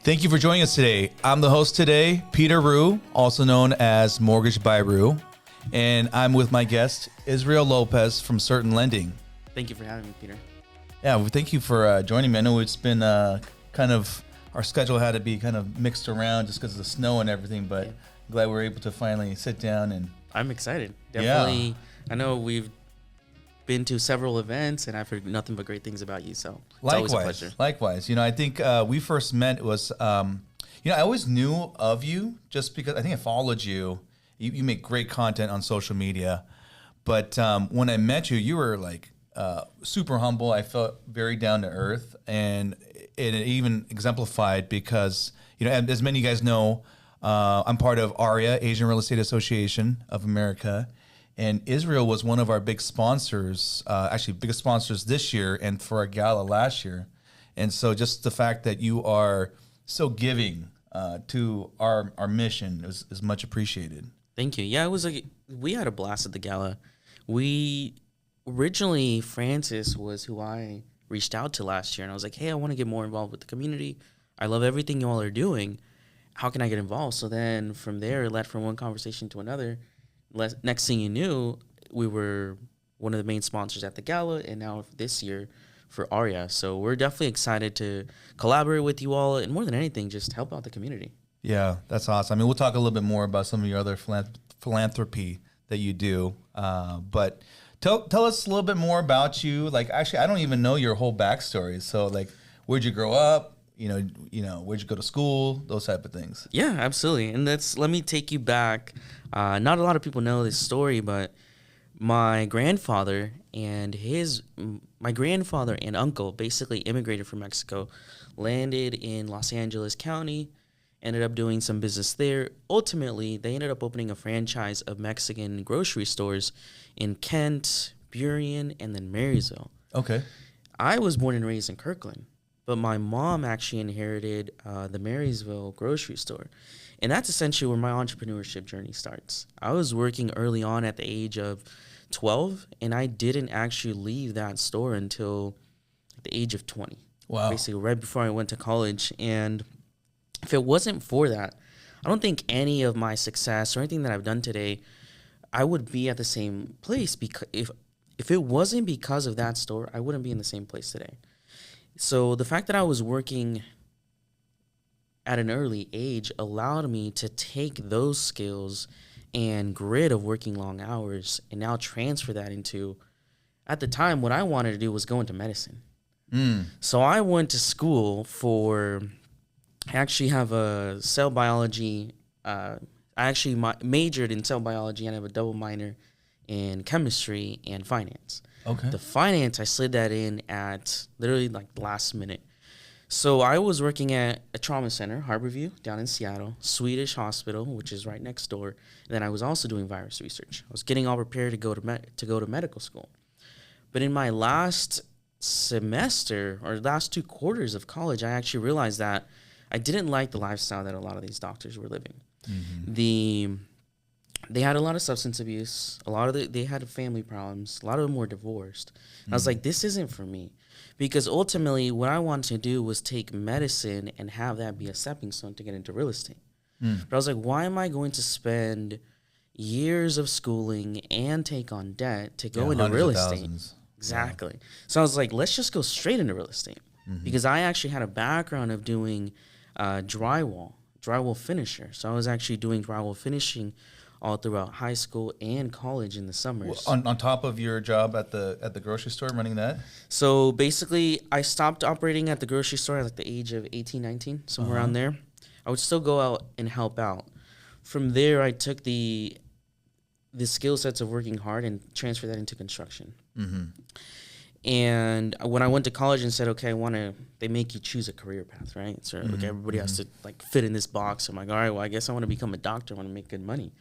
Thank you for joining us today. I'm the host today, Peter Ryu, also known as MortgageByRyu, and I'm with my guest, Israel Lopez from Certain Lending. Thank you for having me, Peter. Yeah, well, thank you for joining me. I know it's been kind of, our schedule had to be kind of mixed around just because of the snow and everything, but yeah. Glad we were able to finally sit down and... I'm excited. Definitely. Yeah. I know we've been to several events and I've heard nothing but great things about you, so it's always a pleasure. Likewise. You know, I think we first met, it was, I always knew of you just because I think I followed you. You make great content on social media, but when I met you, you were like super humble. I felt very down to earth, and it even exemplified because, as many of you guys know, I'm part of ARIA, Asian Real Estate Association of America, and Israel was one of our big sponsors, actually biggest sponsors this year and for our gala last year. And so just the fact that you are so giving to our mission is much appreciated. Thank you. Yeah, we had a blast at the gala. Originally, Francis was who I reached out to last year, and I was like, hey, I want to get more involved with the community. I love everything you all are doing. How can I get involved? So then from there, it led from one conversation to another. Next thing you knew, we were one of the main sponsors at the gala, and now this year for ARIA. So we're definitely excited to collaborate with you all, and more than anything, just help out the community. Yeah, that's awesome. I mean, we'll talk a little bit more about some of your other philanthropy that you do, but tell us a little bit more about you. Like, actually, I don't even know your whole backstory. So, like, where'd you grow up? Where'd you go to school? Those type of things. Yeah, absolutely. And let me take you back. Not a lot of people know this story, but my grandfather and uncle basically immigrated from Mexico, landed in Los Angeles County, ended up doing some business there. Ultimately, they ended up opening a franchise of Mexican grocery stores in Kent, Burien, and then Marysville. Okay. I was born and raised in Kirkland, but my mom actually inherited the Marysville grocery store. And that's essentially where my entrepreneurship journey starts. I was working early on at the age of 12, and I didn't actually leave that store until the age of 20. Wow. Basically, right before I went to college. And if it wasn't for that, I don't think any of my success or anything that I've done today, I would be at the same place. Because if it wasn't because of that store, I wouldn't be in the same place today. So the fact that I was working at an early age allowed me to take those skills and grit of working long hours and now transfer that into, at the time, what I wanted to do was go into medicine. So I went to school I actually have a cell biology. I actually majored in cell biology and I have a double minor in chemistry and finance. Okay. The finance, I slid that in at literally like the last minute. So I was working at a trauma center, Harborview, down in Seattle, Swedish Hospital, which is right next door. And then I was also doing virus research. I was getting all prepared to go to medical school. But in my last semester or last 2 quarters of college, I actually realized that I didn't like the lifestyle that a lot of these doctors were living. Mm-hmm. They had a lot of substance abuse. They had family problems. A lot of them were divorced. Mm-hmm. I was like, this isn't for me. Because ultimately, what I wanted to do was take medicine and have that be a stepping stone to get into real estate. But I was like, why am I going to spend years of schooling and take on debt to go into real estate? Exactly. Yeah. So I was like, let's just go straight into real estate. Mm-hmm. Because I actually had a background of doing drywall finisher. So I was actually doing drywall finishing all throughout high school and college in the summers. On top of your job at the grocery store, running that? So basically, I stopped operating at the grocery store at like the age of 18, 19, somewhere around there. I would still go out and help out. From there, I took the skill sets of working hard and transferred that into construction. Mm-hmm. And when I went to college and said, okay, they make you choose a career path, right? So okay, everybody has to like fit in this box. I'm like, all right, well, I guess I want to become a doctor. I want to make good money.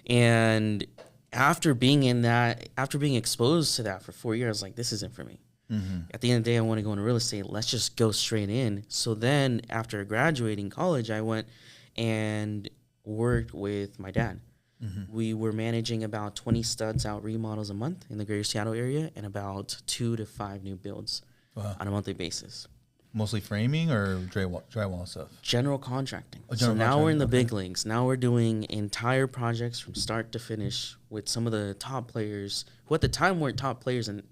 And after being exposed to that for 4 years, I was like, this isn't for me. Mm-hmm. At the end of the day, I want to go into real estate. Let's just go straight in. So then after graduating college, I went and worked with my dad. Mm-hmm. We were managing about 20 studs out remodels a month in the greater Seattle area and about 2 to 5 new builds on a monthly basis. Mostly framing or drywall stuff? General contracting. Oh, general so now we're in the contracting, big leagues. Now we're doing entire projects from start to finish with some of the top players who at the time weren't top players. And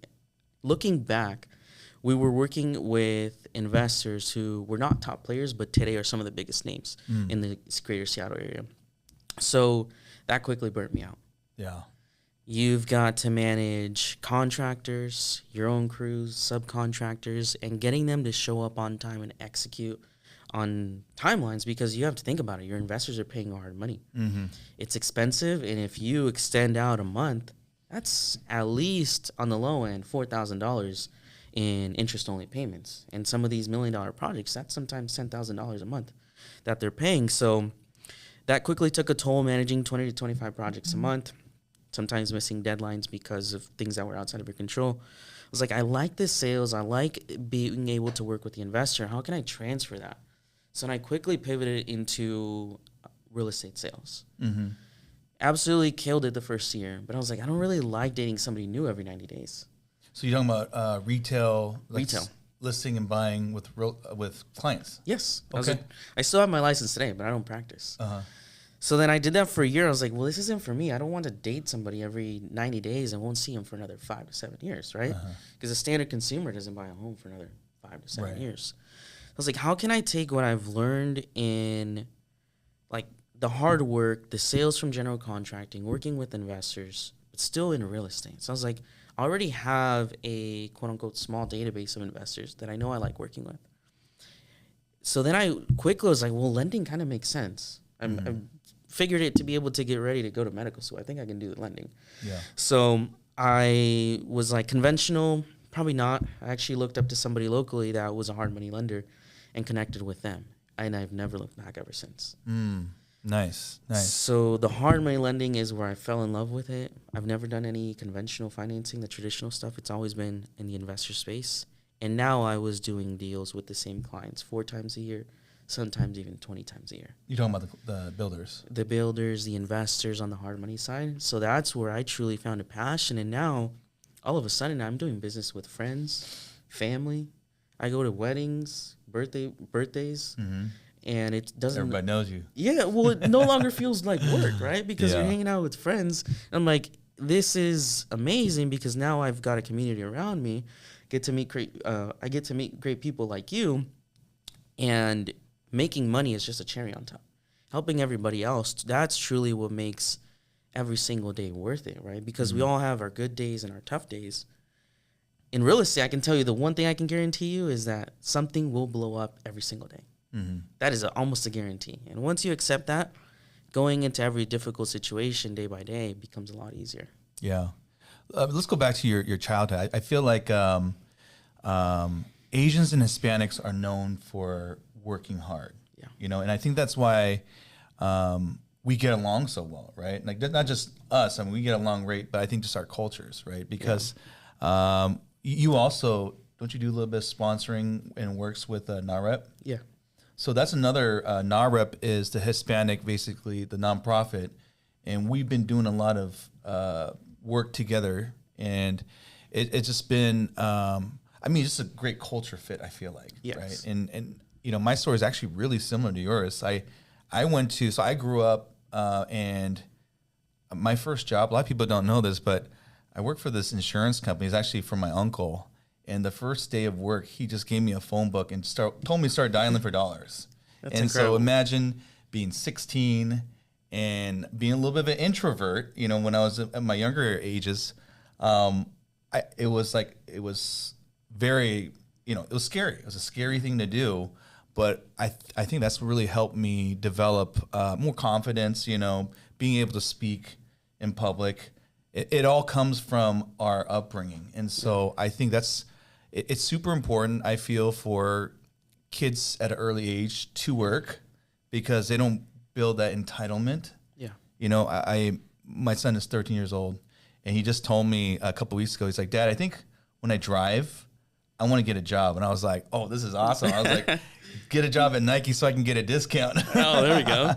looking back, we were working with investors who were not top players, but today are some of the biggest names in the greater Seattle area. So that quickly burnt me out. Yeah. You've got to manage contractors, your own crews, subcontractors, and getting them to show up on time and execute on timelines, because you have to think about it. Your investors are paying hard money. Mm-hmm. It's expensive, and if you extend out a month, that's at least on the low end $4,000 in interest-only payments. And some of these $1 million projects, that's sometimes $10,000 a month that they're paying. So that quickly took a toll, managing 20 to 25 projects a month. Sometimes missing deadlines because of things that were outside of your control. I was like, I like this sales. I like being able to work with the investor. How can I transfer that? So then I quickly pivoted into real estate sales. Mm-hmm. Absolutely killed it the first year. But I was like, I don't really like dating somebody new every 90 days. So you're talking about retail, Retail. Listing and buying with clients? Yes. Okay. I still have my license today, but I don't practice. Uh-huh. So then I did that for a year. I was like, well, this isn't for me. I don't want to date somebody every 90 days and won't see him for another 5 to 7 years, right? Because a standard consumer doesn't buy a home for another 5 to 7 years. I was like, how can I take what I've learned in like the hard work, the sales from general contracting, working with investors, but still in real estate? So I was like, I already have a quote unquote small database of investors that I know I like working with. So then I quickly was like, well, lending kind of makes sense. I figured it to be able to get ready to go to medical school. I think I can do the lending. Yeah. So I was like, conventional, probably not. I actually looked up to somebody locally that was a hard money lender and connected with them. And I've never looked back ever since. Nice. So the hard money lending is where I fell in love with it. I've never done any conventional financing, the traditional stuff. It's always been in the investor space. And now I was doing deals with the same clients 4 times a year, sometimes even 20 times a year. You're talking about the builders? The builders, the investors on the hard money side. So that's where I truly found a passion. And now, all of a sudden, I'm doing business with friends, family. I go to weddings, birthdays, and it doesn't... Everybody knows you. Yeah, well, it no longer feels like work, right? Because you're hanging out with friends. I'm like, this is amazing because now I've got a community around me. I get to meet great people like you, and making money is just a cherry on top. Helping everybody else, that's truly what makes every single day worth it, right? Because we all have our good days and our tough days. In real estate, I can tell you the one thing I can guarantee you is that something will blow up every single day. That is almost a guarantee. And once you accept that, going into every difficult situation day by day becomes a lot easier. Yeah. Let's go back to your childhood. I feel like Asians and Hispanics are known for working hard. Yeah. You know, and I think that's why we get along so well, right? Like not just us. I mean, we get along great, but I think just our cultures, right? Because you also, don't you do a little bit of sponsoring and works with NAREP? Yeah. So that's another, NAREP is the Hispanic, basically the nonprofit. And we've been doing a lot of work together. And it's just been, just a great culture fit, I feel like. Yes. Right. And you know, my story is actually really similar to yours. I grew up and my first job, a lot of people don't know this, but I worked for this insurance company. It's actually for my uncle. And the first day of work, he just gave me a phone book and told me to start dialing for dollars. That's incredible. So imagine being 16 and being a little bit of an introvert. You know, when I was at my younger ages, it was very, you know, it was scary. It was a scary thing to do. But I think that's really helped me develop more confidence, you know, being able to speak in public. It all comes from our upbringing. And so I think it's super important, I feel, for kids at an early age to work because they don't build that entitlement. Yeah. You know, my son is 13 years old, and he just told me a couple weeks ago, he's like, Dad, I think when I drive, I want to get a job. And I was like, oh, this is awesome. I was like, get a job at Nike so I can get a discount. Oh, there we go.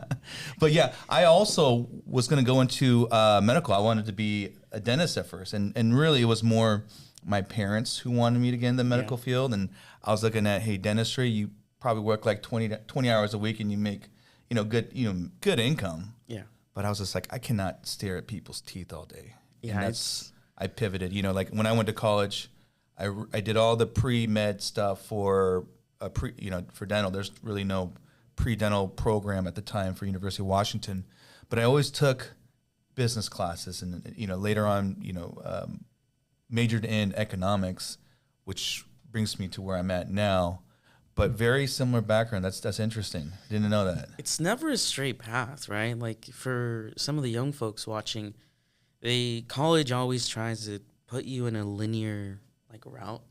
But yeah, I also was going to go into medical. I wanted to be a dentist at first. And really it was more my parents who wanted me to get in the medical field. And I was looking at, hey, dentistry, you probably work like 20 hours a week and you make, good income. Yeah. But I was just like, I cannot stare at people's teeth all day. Yeah. And I pivoted, like when I went to college, I did all the pre-med stuff for dental. There's really no pre-dental program at the time for University of Washington, but I always took business classes, and later on, majored in economics, which brings me to where I'm at now. But very similar background. That's interesting. Didn't know that. It's never a straight path, right? Like for some of the young folks watching, college always tries to put you in a linear route,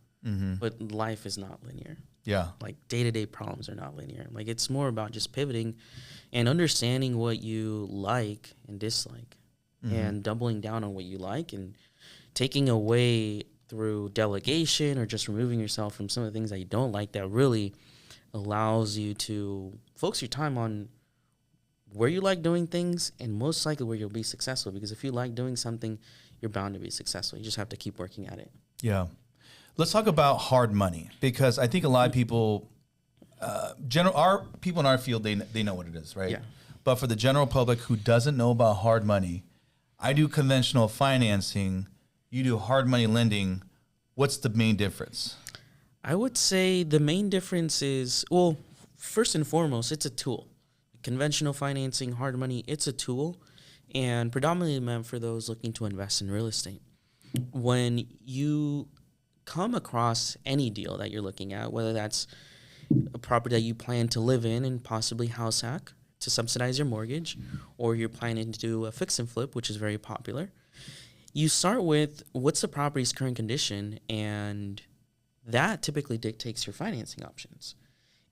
but life is not linear. Yeah. Like day-to-day problems are not linear. Like it's more about just pivoting and understanding what you like and dislike and doubling down on what you like and taking away through delegation or just removing yourself from some of the things that you don't like that really allows you to focus your time on where you like doing things and most likely where you'll be successful. Because if you like doing something, you're bound to be successful. You just have to keep working at it. Yeah. Let's talk about hard money, because I think a lot of people, our people in our field, they know what it is, right? Yeah. But for the general public who doesn't know about hard money, I do conventional financing, you do hard money lending. What's the main difference? I would say the main difference is, well, first and foremost, it's a tool. Conventional financing, hard money, it's a tool, and predominantly meant for those looking to invest in real estate. When you come across any deal that you're looking at, whether that's a property that you plan to live in and possibly house hack to subsidize your mortgage, or you're planning to do a fix and flip, which is very popular, you start with what's the property's current condition, and that typically dictates your financing options.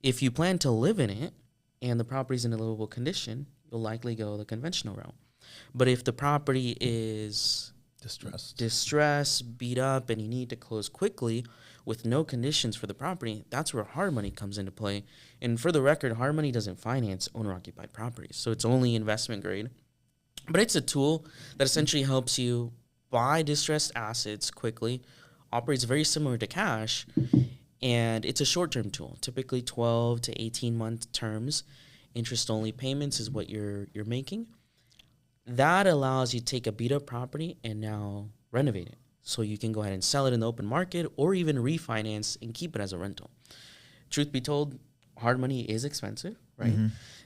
If you plan to live in it and the property's in a livable condition, you'll likely go the conventional route. But if the property is distressed, beat up, and you need to close quickly with no conditions for the property, that's where hard money comes into play. And for the record, hard money doesn't finance owner-occupied properties, so it's only investment grade. But it's a tool that essentially helps you buy distressed assets quickly, operates very similar to cash, and it's a short-term tool, typically 12 to 18-month terms. Interest-only payments is what you're making. That allows you to take a beat-up property and now renovate it. So you can go ahead and sell it in the open market or even refinance and keep it as a rental. Truth be told, hard money is expensive, right?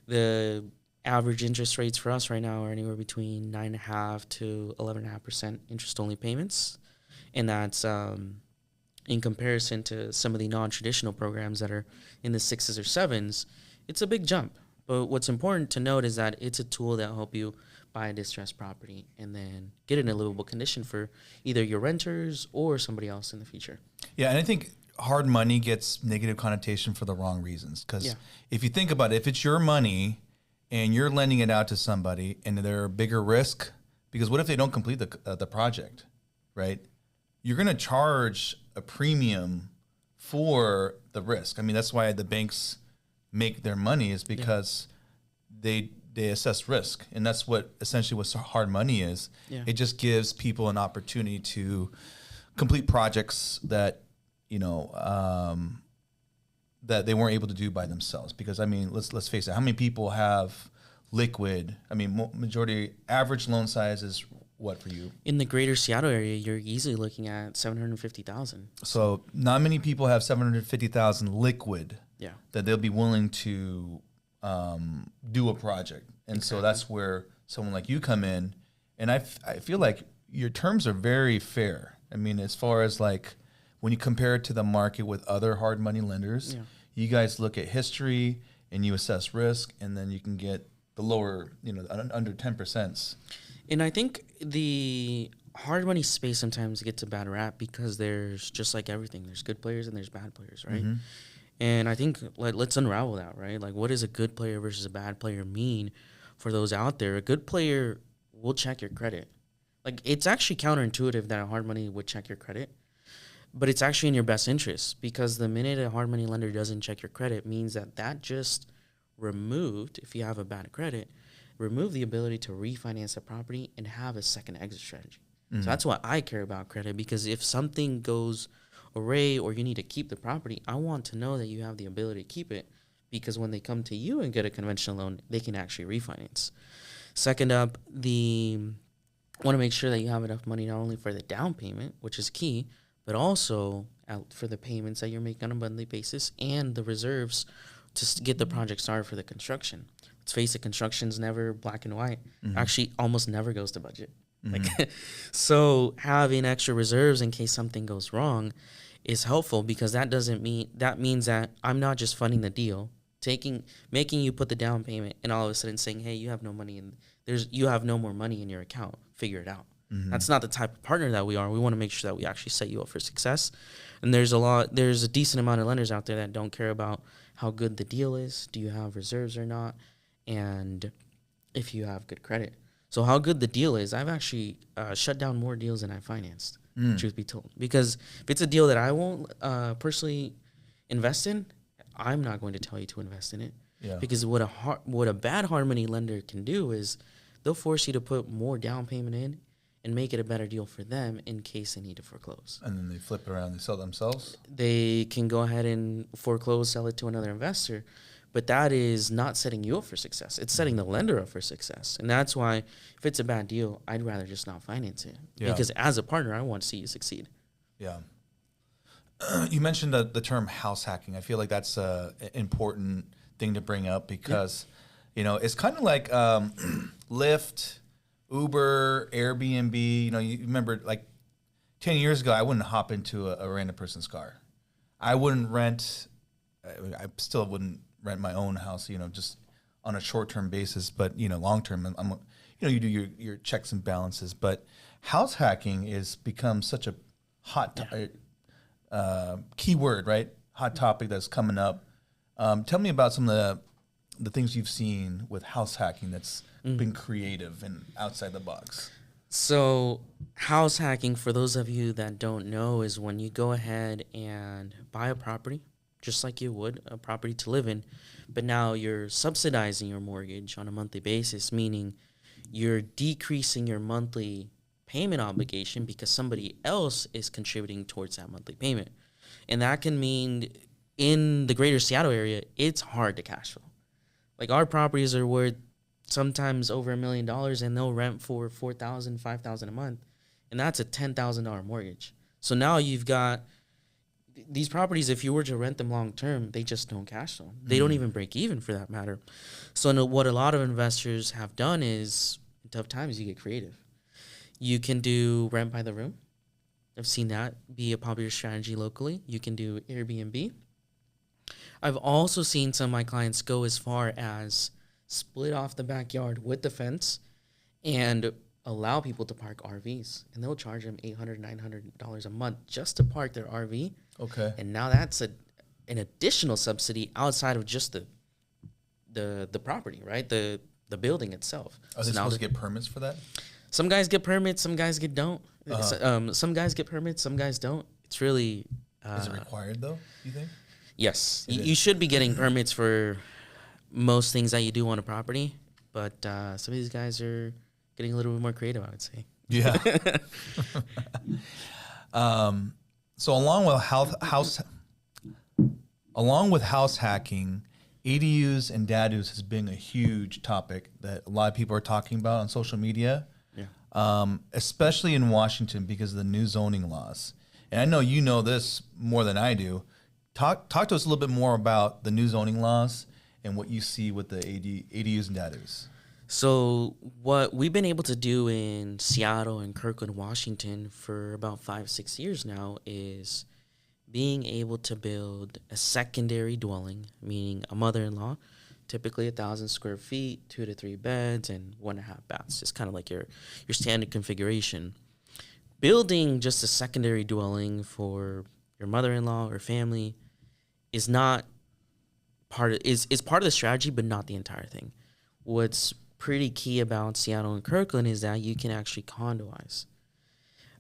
The average interest rates for us right now are anywhere between 9.5% to 11.5% interest-only payments. And that's in comparison to some of the non-traditional programs that are in the 6s or 7s. It's a big jump. But what's important to note is that it's a tool that will help you buy a distressed property and then get it in a livable condition for either your renters or somebody else in the future. Yeah, and I think hard money gets negative connotation for the wrong reasons. Because if you think about it, if it's your money and you're lending it out to somebody and they're a bigger risk, because what if they don't complete the project, right? You're going to charge a premium for the risk. I mean, that's why the banks make their money, is because they assess risk, and that's what essentially what hard money is. Yeah. It just gives people an opportunity to complete projects that that they weren't able to do by themselves. Because I mean, let's face it, how many people have liquid? I mean, majority average loan size is what for you? In the greater Seattle area, you're easily looking at $750,000. So not many people have $750,000 liquid. Yeah, that they'll be willing to do a project. And so that's where someone like you come in. And I feel like your terms are very fair. I mean, as far as like when you compare it to the market with other hard money lenders, you guys look at history and you assess risk, and then you can get the lower, under 10%. And I think the hard money space sometimes gets a bad rap because there's, just like everything, there's good players and there's bad players, right? And I think let's unravel that, right? Like, what does a good player versus a bad player mean for those out there? A good player will check your credit. Like, it's actually counterintuitive that a hard money would check your credit, but it's actually in your best interest, because the minute a hard money lender doesn't check your credit means that just removed, if you have a bad credit, remove the ability to refinance a property and have a second exit strategy. So that's why I care about credit, because if something goes awry or you need to keep the property, I want to know that you have the ability to keep it, because when they come to you and get a conventional loan, they can actually refinance. Second up, want to make sure that you have enough money not only for the down payment, which is key, but also for the payments that you're making on a monthly basis and the reserves to get the project started for the construction. Let's face it, construction's never black and white. Actually, almost never goes to budget. So having extra reserves in case something goes wrong is helpful, because that means that I'm not just funding the deal, making you put the down payment, and all of a sudden saying, hey, you have no money you have no more money in your account. Figure it out. That's not the type of partner that we are. We want to make sure that we actually set you up for success. And there's a decent amount of lenders out there that don't care about how good the deal is, do you have reserves or not, and if you have good credit. So how good the deal is, I've actually shut down more deals than I financed, truth be told. Because if it's a deal that I won't personally invest in, I'm not going to tell you to invest in it. Yeah. Because what a bad hard money lender can do is they'll force you to put more down payment in and make it a better deal for them in case they need to foreclose. And then they flip it around, they sell themselves? They can go ahead and foreclose, sell it to another investor. But that is not setting you up for success. It's setting the lender up for success. And that's why if it's a bad deal, I'd rather just not finance it. Yeah. Because as a partner, I want to see you succeed. Yeah. You mentioned the term house hacking. I feel like that's an important thing to bring up, because, it's kind of like Lyft, Uber, Airbnb. You remember like 10 years ago, I wouldn't hop into a random person's car. I still wouldn't rent my own house, just on a short-term basis, but, long-term, you do your checks and balances. But house hacking is become such a hot key word, right? Hot topic that's coming up. Tell me about some of the things you've seen with house hacking that's been creative and outside the box. So house hacking, for those of you that don't know, is when you go ahead and buy a property, just like you would a property to live in, but now you're subsidizing your mortgage on a monthly basis, meaning you're decreasing your monthly payment obligation because somebody else is contributing towards that monthly payment. And that can mean in the greater Seattle area, it's hard to cash flow. Like, our properties are worth sometimes over $1 million, and they'll rent for $4,000, $5,000 a month. And that's a $10,000 mortgage. So now you've got these properties, if you were to rent them long term, they just don't cash flow. They don't even break even, for that matter. So what a lot of investors have done is, in tough times, you get creative. You can do rent by the room. I've seen that be a popular strategy locally. You can do Airbnb. I've also seen some of my clients go as far as split off the backyard with the fence and allow people to park RVs. And they'll charge them $800, $900 a month just to park their RV. Okay. And now that's an additional subsidy outside of just the property, right? The building itself. Are they supposed to get permits for that? Some guys get permits, some guys don't. Some guys get permits, some guys don't. It's really... is it required, though, you think? Yes. You should be getting permits for most things that you do on a property, but some of these guys are getting a little bit more creative, I would say. Yeah. So along with house hacking, ADUs and DADUs has been a huge topic that a lot of people are talking about on social media. Especially in Washington because of the new zoning laws. And I know you know this more than I do. Talk to us a little bit more about the new zoning laws and what you see with the ADUs and DADUs. So what we've been able to do in Seattle and Kirkland, Washington for about 5-6 years now is being able to build a secondary dwelling, meaning a mother-in-law, typically 1,000 square feet, 2 to 3 beds, and 1.5 baths. It's kind of like your standard configuration. Building just a secondary dwelling for your mother-in-law or family is not part of is part of the strategy, but not the entire thing. What's pretty key about Seattle and Kirkland is that you can actually condoize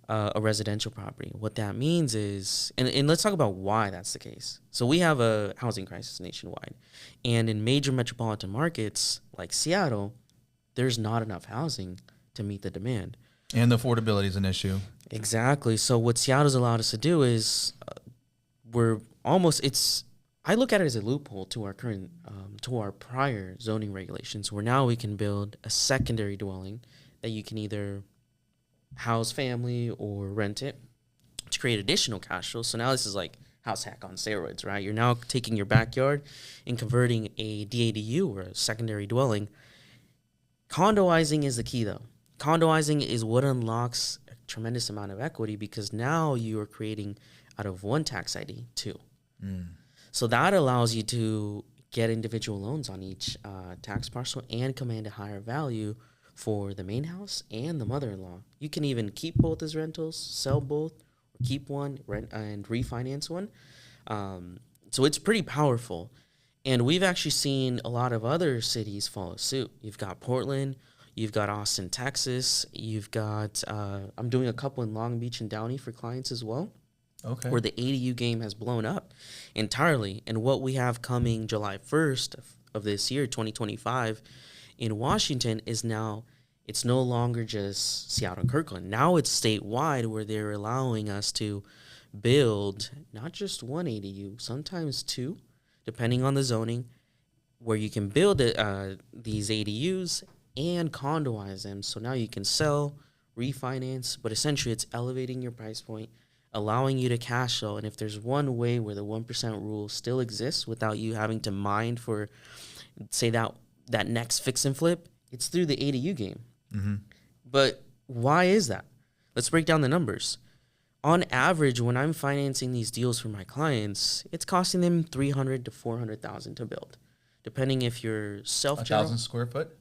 a residential property. What that means is, and let's talk about why that's the case. So we have a housing crisis nationwide. And in major metropolitan markets like Seattle, there's not enough housing to meet the demand. And the affordability is an issue. Exactly. So what Seattle's allowed us to do is I look at it as a loophole to our current, to our prior zoning regulations, where now we can build a secondary dwelling that you can either house family or rent it to create additional cash flow. So now this is like house hack on steroids, right? You're now taking your backyard and converting a DADU or a secondary dwelling. Condo-izing is the key, though. Condo-izing is what unlocks a tremendous amount of equity, because now you are creating out of one tax ID two. So that allows you to get individual loans on each tax parcel and command a higher value for the main house and the mother-in-law. You can even keep both as rentals, sell both, or keep one, rent and refinance one. So it's pretty powerful. And we've actually seen a lot of other cities follow suit. You've got Portland, you've got Austin, Texas, you've got, I'm doing a couple in Long Beach and Downey for clients as well. Okay. Where the ADU game has blown up entirely. And what we have coming July 1st of this year, 2025, in Washington is now, it's no longer just Seattle and Kirkland. Now it's statewide, where they're allowing us to build not just one ADU, sometimes two, depending on the zoning, where you can build these ADUs and condoize them. So now you can sell, refinance, but essentially it's elevating your price point, allowing you to cash flow. And if there's one way where the 1% rule still exists without you having to mind for, say, that next fix and flip, it's through the ADU game. Mm-hmm. But why is that? Let's break down the numbers. On average, when I'm financing these deals for my clients, it's costing them $300,000 to $400,000 to build, depending if you're self. 1,000 square foot?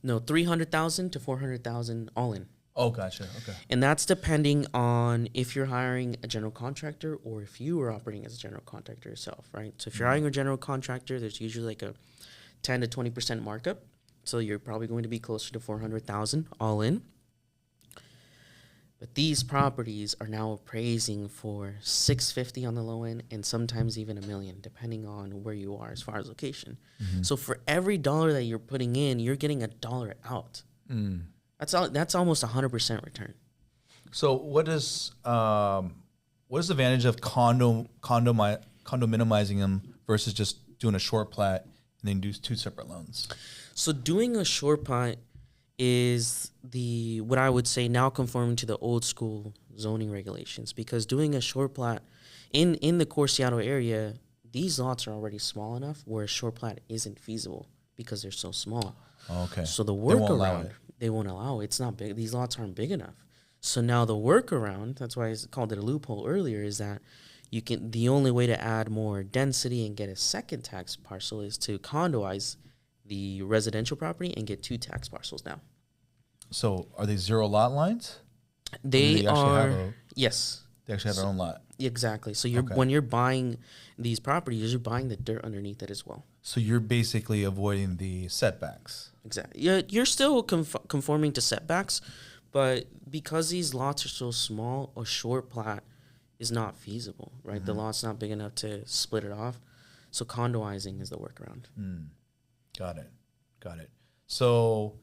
No, $300,000 to $400,000 all in. Oh, gotcha. Okay. And that's depending on if you're hiring a general contractor or if you are operating as a general contractor yourself, right? So if you're hiring a general contractor, there's usually like a 10 to 20% markup. So you're probably going to be closer to $400,000 all in. But these properties are now appraising for $650,000 on the low end, and sometimes even $1 million, depending on where you are as far as location. Mm-hmm. So for every dollar that you're putting in, you're getting $1 out. That's almost 100% return. So what is the advantage of condo minimizing them versus just doing a short plat and then do two separate loans? So doing a short plat is what I would say now conforming to the old school zoning regulations, because doing a short plat in the core Seattle area, these lots are already small enough where a short plat isn't feasible because they're so small. Okay. So the workaround, they won't allow it. It's not big. These lots aren't big enough. So now the workaround, that's why I called it a loophole earlier, is that the only way to add more density and get a second tax parcel is to condoize the residential property and get two tax parcels now. So are they zero lot lines? They are, yes. They actually have their own lot. Exactly. So when you're buying these properties, you're buying the dirt underneath it as well. So you're basically avoiding the setbacks. Exactly. You're still conforming to setbacks, but because these lots are so small, a short plat is not feasible, right? Mm-hmm. The lot's not big enough to split it off. So condoizing is the workaround. Got it. So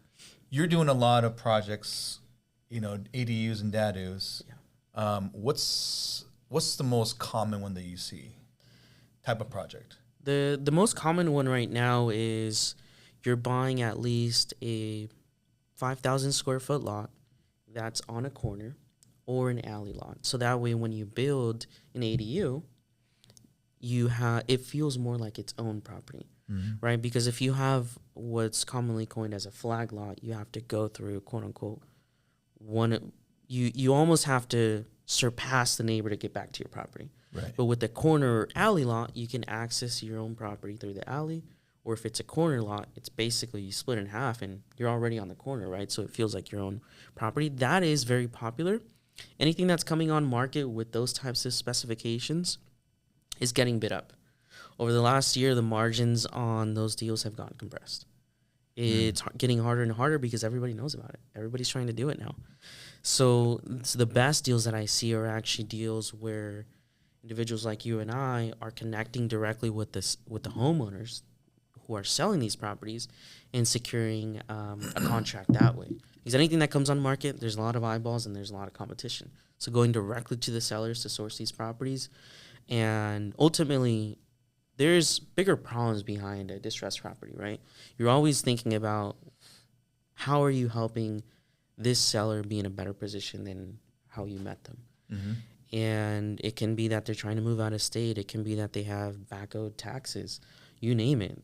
you're doing a lot of projects, ADUs and DADUs. Yeah. What's the most common one that you see? Type of project? The most common one right now is you're buying at least a 5,000 square foot lot that's on a corner or an alley lot. So that way when you build an ADU, it feels more like its own property. Mm-hmm. Right? Because if you have what's commonly coined as a flag lot, you have to go through, quote unquote, you almost have to surpass the neighbor to get back to your property. Right. But with the corner or alley lot, you can access your own property through the alley. Or if it's a corner lot, it's basically you split in half and you're already on the corner, right? So it feels like your own property. That is very popular. Anything that's coming on market with those types of specifications is getting bid up. Over the last year, the margins on those deals have gotten compressed. It's getting harder and harder because everybody knows about it. Everybody's trying to do it now. So the best deals that I see are actually deals where individuals like you and I are connecting directly with the homeowners who are selling these properties and securing a contract that way. Because anything that comes on the market, there's a lot of eyeballs and there's a lot of competition. So going directly to the sellers to source these properties, and ultimately, there's bigger problems behind a distressed property, right? You're always thinking about how are you helping this seller be in a better position than how you met them. Mm-hmm. And it can be that they're trying to move out of state. It can be that they have back owed taxes. You name it.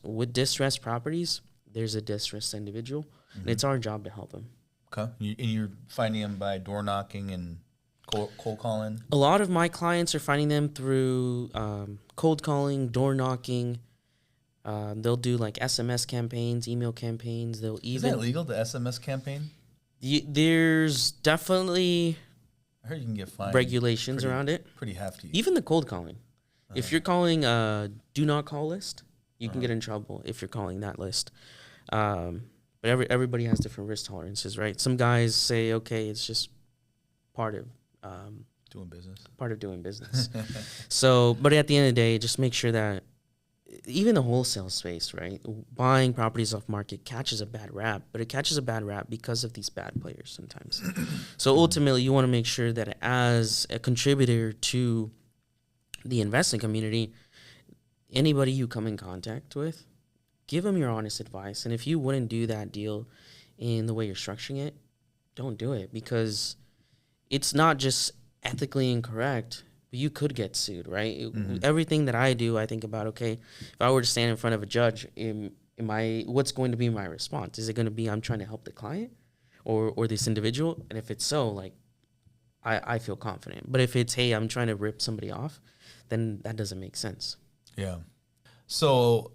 With distressed properties, there's a distressed individual, and it's our job to help them. Okay. And you're finding them by door knocking and cold calling? A lot of my clients are finding them through cold calling, door knocking. They'll do like SMS campaigns, email campaigns. Is that legal, the SMS campaign? There's definitely I heard you can get fined. Regulations around it. Pretty hefty. Even the cold calling. If you're calling a do not call list, you can get in trouble if you're calling that list. But everybody has different risk tolerances, right? Some guys say, okay, it's just part of doing business. Part of doing business. So, but at the end of the day, just make sure that even the wholesale space, right? Buying properties off market catches a bad rap, but it catches a bad rap because of these bad players sometimes. So ultimately, you want to make sure that as a contributor to the investing community, anybody you come in contact with, give them your honest advice. And if you wouldn't do that deal in the way you're structuring it, don't do it, because it's not just ethically incorrect, but you could get sued, right? Mm-hmm. Everything that I do, I think about, okay, if I were to stand in front of a judge, what's going to be my response? Is it going to be I'm trying to help the client or this individual? And if it's so, like, I feel confident. But if it's, hey, I'm trying to rip somebody off, then that doesn't make sense. Yeah. So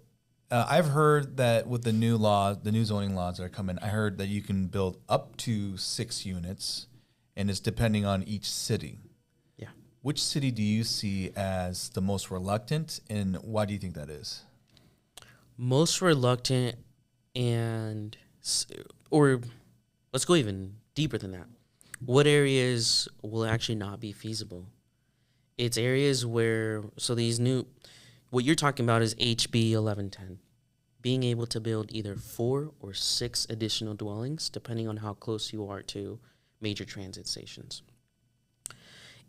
I've heard that with the new zoning laws that are coming, I heard that you can build up to 6 units, and it's depending on each city. Yeah. Which city do you see as the most reluctant, and why do you think that is? Most reluctant, or let's go even deeper than that. What areas will actually not be feasible? It's areas where, what you're talking about is HB 1110, being able to build either 4 or 6 additional dwellings, depending on how close you are to major transit stations.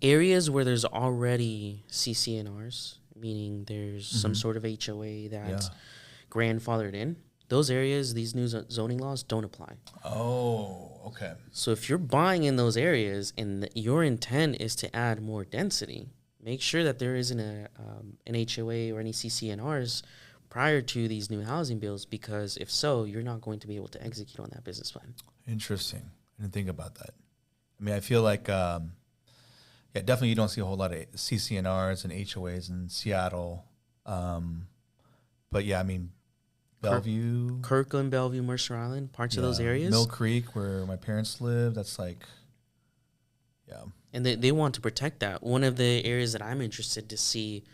Areas where there's already CCNRs, meaning there's some sort of HOA that's grandfathered in, those areas, these new zoning laws don't apply. Oh, okay. So if you're buying in those areas and your intent is to add more density, make sure that there isn't an HOA or any CCNRs prior to these new housing bills, because if so, you're not going to be able to execute on that business plan. Interesting. I didn't think about that. I mean, I feel like, definitely you don't see a whole lot of CCNRs and HOAs in Seattle. But yeah, I mean, Bellevue. Kirkland, Bellevue, Mercer Island, parts of those areas. Mill Creek, where my parents live, that's like, And they want to protect that. One of the areas that I'm interested to see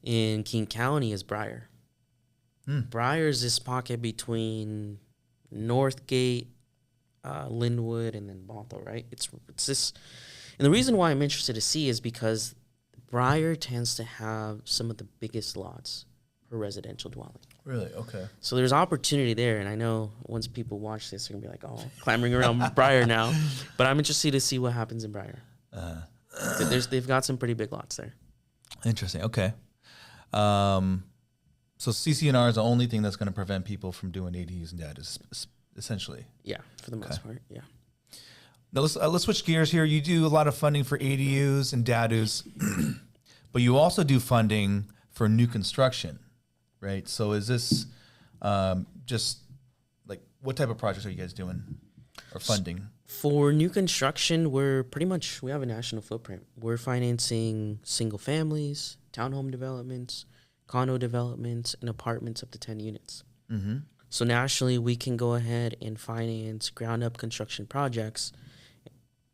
in King County is BRRRR. BRRRR is this pocket between Northgate, Linwood, and then Bothell, right? It's this, and the reason why I'm interested to see is because BRRRR tends to have some of the biggest lots per residential dwelling. Really? Okay. So there's opportunity there, and I know once people watch this, they're gonna be like, "Oh, clamoring around BRRRR now," but I'm interested to see what happens in BRRRR. They've got some pretty big lots there. Interesting. Okay. So CCNR is the only thing that's going to prevent people from doing ADUs and DADUs, essentially. Yeah, for the most part. Yeah. Now let's switch gears here. You do a lot of funding for ADUs and DADUs, but you also do funding for new construction, right? So is this just like, what type of projects are you guys doing or funding? For new construction, we have a national footprint. We're financing single families, townhome developments, condo developments, and apartments up to 10 units. Mm-hmm. So nationally, we can go ahead and finance ground-up construction projects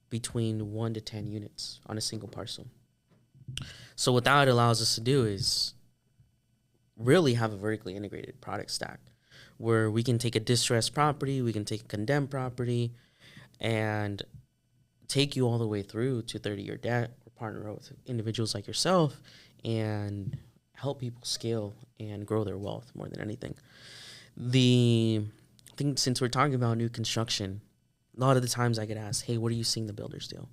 between 1 to 10 units on a single parcel. So what that allows us to do is really have a vertically integrated product stack where we can take a distressed property, we can take a condemned property, and take you all the way through to 30-year debt, or partner with individuals like yourself and help people scale and grow their wealth more than anything. I think since we're talking about new construction, a lot of the times I get asked, hey, what are you seeing the builders do?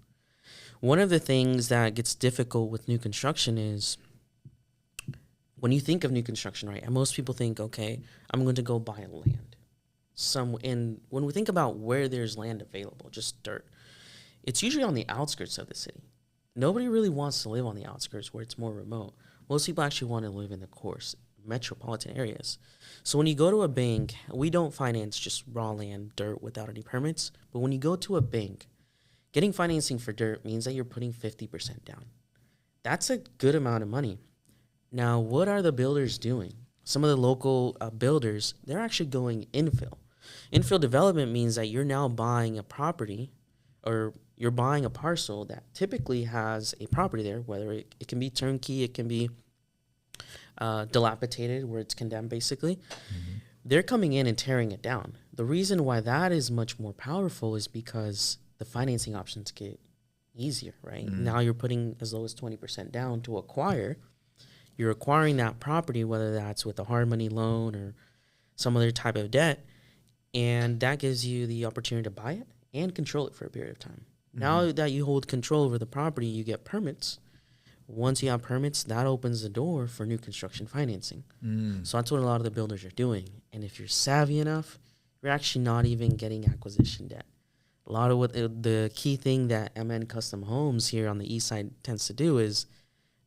One of the things that gets difficult with new construction is when you think of new construction, right? And most people think, okay, I'm going to go buy land. And when we think about where there's land available, just dirt, it's usually on the outskirts of the city. Nobody really wants to live on the outskirts where it's more remote. Most people actually want to live in the course metropolitan areas. So when you go to a bank, we don't finance just raw land, dirt without any permits. But when you go to a bank, getting financing for dirt means that you're putting 50% down. That's a good amount of money. Now, what are the builders doing? Some of the local builders, they're actually going infill. Infill development means that you're now buying a property, or you're buying a parcel that typically has a property there, whether it can be turnkey, it can be dilapidated, where it's condemned basically. Mm-hmm. They're coming in and tearing it down. The reason why that is much more powerful is because the financing options get easier, right? Mm-hmm. Now you're putting as low as 20% down to acquire. You're acquiring that property, whether that's with a hard money loan or some other type of debt, and that gives you the opportunity to buy it and control it for a period of time. Mm-hmm. Now that you hold control over the property, you get permits. Once you have permits, that opens the door for new construction financing. So that's what a lot of the builders are doing. And if you're savvy enough, you're actually not even getting acquisition debt. A lot of what the key thing that MN Custom Homes here on the east side tends to do is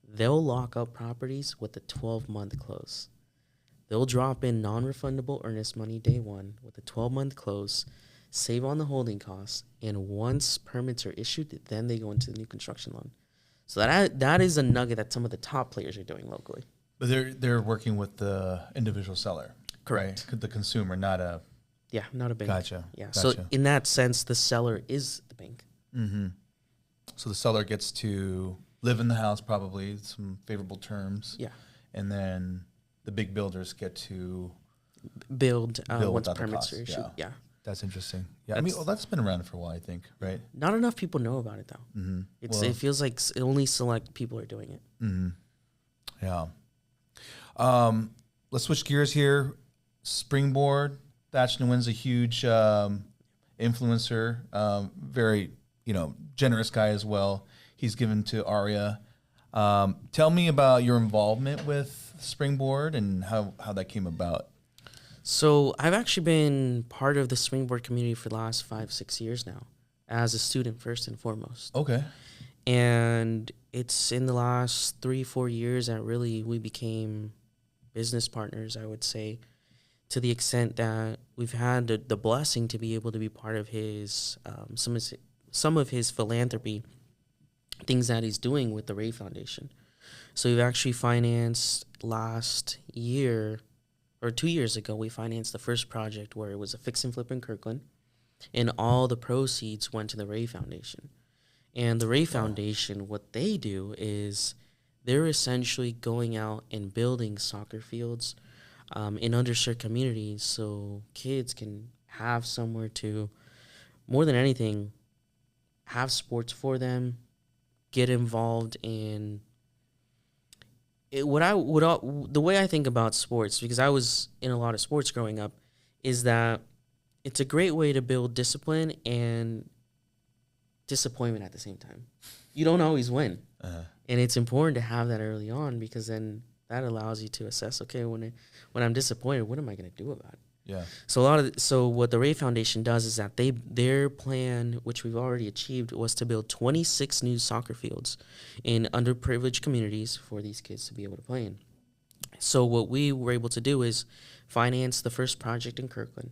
they'll lock up properties with a 12-month close. They'll drop in non-refundable earnest money day one with a 12-month close, save on the holding costs, and once permits are issued, then they go into the new construction loan. So that is a nugget that some of the top players are doing locally. But they're working with the individual seller. Correct. Right? The consumer, not a... Yeah, not a bank. Gotcha. Yeah. Gotcha. So in that sense, the seller is the bank. Mm-hmm. So the seller gets to live in the house, probably some favorable terms. Yeah. And then the big builders get to build once permits are issued. Yeah. That's interesting. Yeah, I mean, that's been around for a while, I think, right? Not enough people know about it, though. Mm-hmm. It feels like only select people are doing it. Mm-hmm. Yeah. Let's switch gears here. Springboard. Thatch Nguyen's a huge influencer, very, generous guy as well. He's given to Aria. Tell me about your involvement with Springboard and how that came about. So I've actually been part of the Springboard community for the last 5-6 years now, as a student first and foremost. Okay. And it's in the last 3-4 years that really we became business partners, I would say, to the extent that we've had the blessing to be able to be part of his some of his philanthropy things that he's doing with the Ray Foundation. So we've actually financed last year, or 2 years ago, we financed the first project where it was a fix and flip in Kirkland, and all the proceeds went to the Ray Foundation. And the Ray Foundation, what they do is they're essentially going out and building soccer fields in underserved communities so kids can have somewhere to, more than anything, have sports for them, get involved in it. The way I think about sports, because I was in a lot of sports growing up, is that it's a great way to build discipline and disappointment at the same time. You don't always win. And it's important to have that early on, because then that allows you to assess, okay, when I'm disappointed, what am I going to do about it? Yeah. So what the Ray Foundation does is that their plan, which we've already achieved, was to build 26 new soccer fields in underprivileged communities for these kids to be able to play in. So what we were able to do is finance the first project in Kirkland,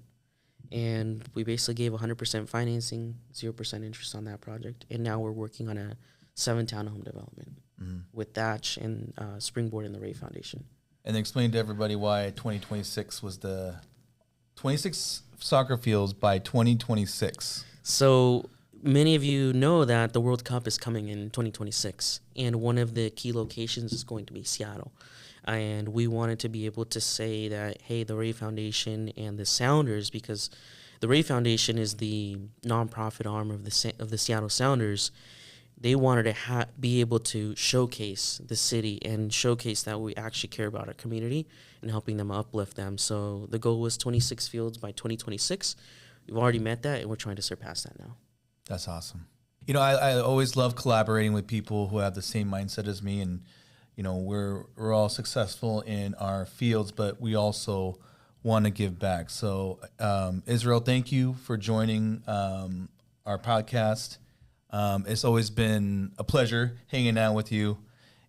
and we basically gave 100% financing, 0% interest on that project, and now we're working on a 7-townhome development with Thatch and Springboard and the Ray Foundation. And explain to everybody why 2026 was the 26 soccer fields by 2026. So many of you know that the World Cup is coming in 2026, and one of the key locations is going to be Seattle. And we wanted to be able to say that, hey, the Ray Foundation and the Sounders, because the Ray Foundation is the nonprofit arm of the Seattle Sounders, they wanted to be able to showcase the city and showcase that we actually care about our community and helping them uplift them. So the goal was 26 fields by 2026. We've already met that, and we're trying to surpass that now. That's awesome. You know, I always love collaborating with people who have the same mindset as me, and you know, we're all successful in our fields, but we also want to give back. So, Israel, thank you for joining our podcast. It's always been a pleasure hanging out with you,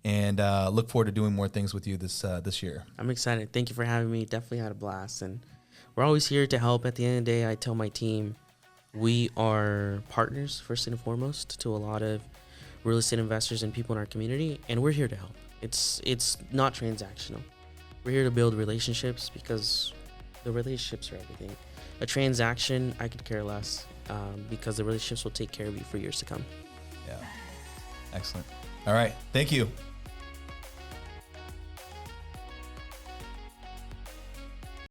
and look forward to doing more things with you this year. I'm excited. Thank you for having me. Definitely had a blast, and we're always here to help. At the end of the day, I tell my team, we are partners first and foremost to a lot of real estate investors and people in our community, and we're here to help. It's not transactional. We're here to build relationships because the relationships are everything. A transaction, I could care less, because the relationships will take care of you for years to come. Yeah. Excellent. All right. Thank you.